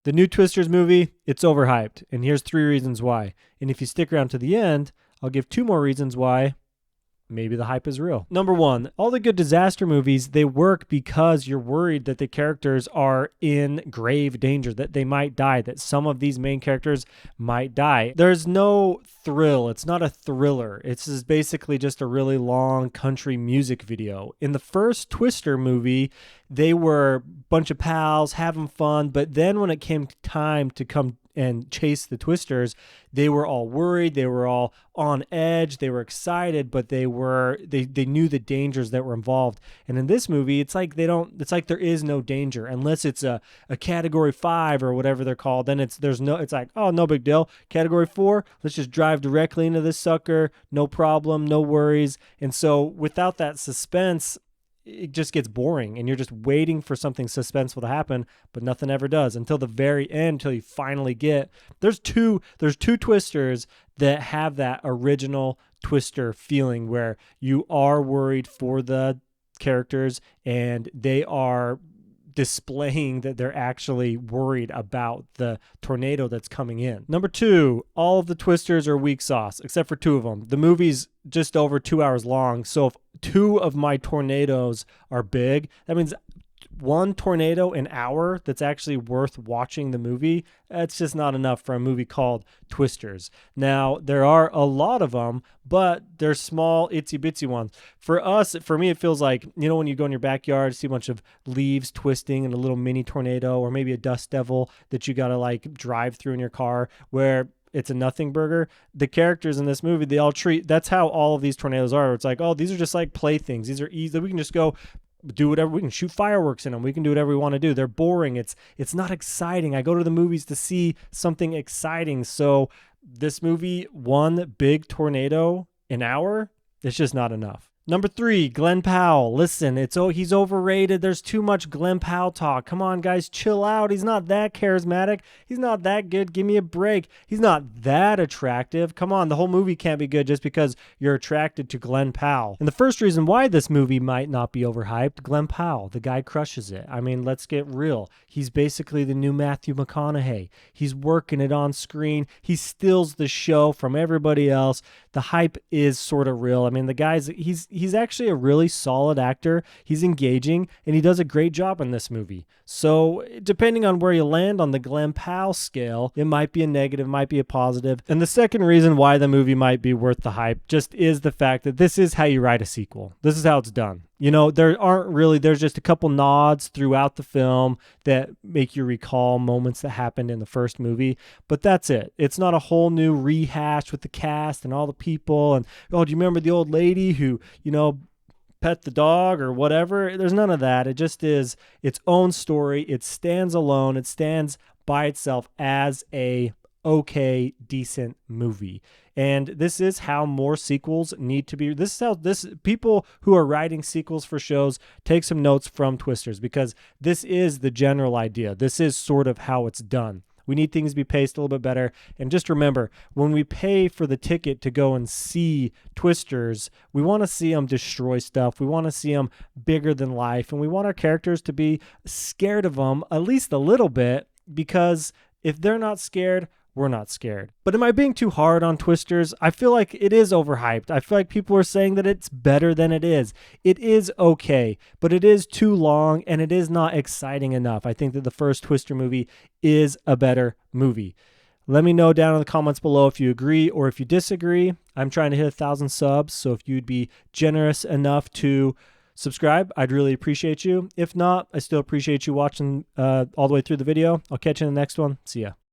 The new Twisters movie, it's overhyped, and here's 3 reasons why. And if you stick around to the end, I'll give 2 more reasons why maybe the hype is real. Number 1, all the good disaster movies, they work because you're worried that the characters are in grave danger, that they might die, that some of these main characters might die. There's no thrill. It's not a thriller. It's just basically just a really long country music video. In the first Twister movie, they were a bunch of pals having fun, but then when it came time to come and chase the Twisters, they were all worried, they were all on edge, they were excited, but they knew the dangers that were involved. And in this movie, it's like there is no danger unless it's a category 5 or whatever they're called. Then it's like, oh, no big deal. Category 4, let's just drive directly into this sucker, no problem, no worries. And so without that suspense, it just gets boring, and you're just waiting for something suspenseful to happen, but nothing ever does until the very end, until you finally get. There's two Twisters that have that original Twister feeling where you are worried for the characters and they are displaying that they're actually worried about the tornado that's coming in. Number 2, all of the Twisters are weak sauce, except for 2 of them. The movie's just over 2 hours long, so if 2 of my tornadoes are big, that means 1 tornado an hour that's actually worth watching the movie. That's just not enough for a movie called Twisters. Now, there are a lot of them, but they're small, itsy-bitsy ones. For me, it feels like, when you go in your backyard, see a bunch of leaves twisting in a little mini tornado, or maybe a dust devil that you got to drive through in your car, where it's a nothing burger. The characters in this movie, that's how all of these tornadoes are. It's like, oh, these are just like playthings. These are easy. We can just go do whatever. We can shoot fireworks in them. We can do whatever we want to do. They're boring. It's not exciting. I go to the movies to see something exciting. So this movie, 1 big tornado an hour, it's just not enough. Number 3, Glen Powell. Listen, he's overrated. There's too much Glen Powell talk. Come on, guys, chill out. He's not that charismatic. He's not that good. Give me a break. He's not that attractive. Come on, the whole movie can't be good just because you're attracted to Glen Powell. And the first reason why this movie might not be overhyped, Glen Powell, the guy crushes it. I mean, let's get real. He's basically the new Matthew McConaughey. He's working it on screen. He steals the show from everybody else. The hype is sort of real. I mean, the guy's he's actually a really solid actor. He's engaging, and he does a great job in this movie. So depending on where you land on the Glen Powell scale, it might be a negative, might be a positive. And the second reason why the movie might be worth the hype just is the fact that this is how you write a sequel. This is how it's done. There's just a couple nods throughout the film that make you recall moments that happened in the first movie, but that's it. It's not a whole new rehash with the cast and all the people and, oh, do you remember the old lady who, pet the dog or whatever? There's none of that. It just is its own story. It stands alone. It stands by itself as a okay, decent movie. And this is how more sequels need to be. This is how people who are writing sequels for shows take some notes from Twisters, because this is the general idea. This is sort of how it's done. We need things to be paced a little bit better. And just remember, when we pay for the ticket to go and see Twisters, we want to see them destroy stuff. We want to see them bigger than life. And we want our characters to be scared of them at least a little bit, because if they're not scared, we're not scared. But am I being too hard on Twisters? I feel like it is overhyped. I feel like people are saying that it's better than it is. It is okay, but it is too long and it is not exciting enough. I think that the first Twister movie is a better movie. Let me know down in the comments below if you agree or if you disagree. I'm trying to hit 1,000 subs, so if you'd be generous enough to subscribe, I'd really appreciate you. If not, I still appreciate you watching all the way through the video. I'll catch you in the next one. See ya.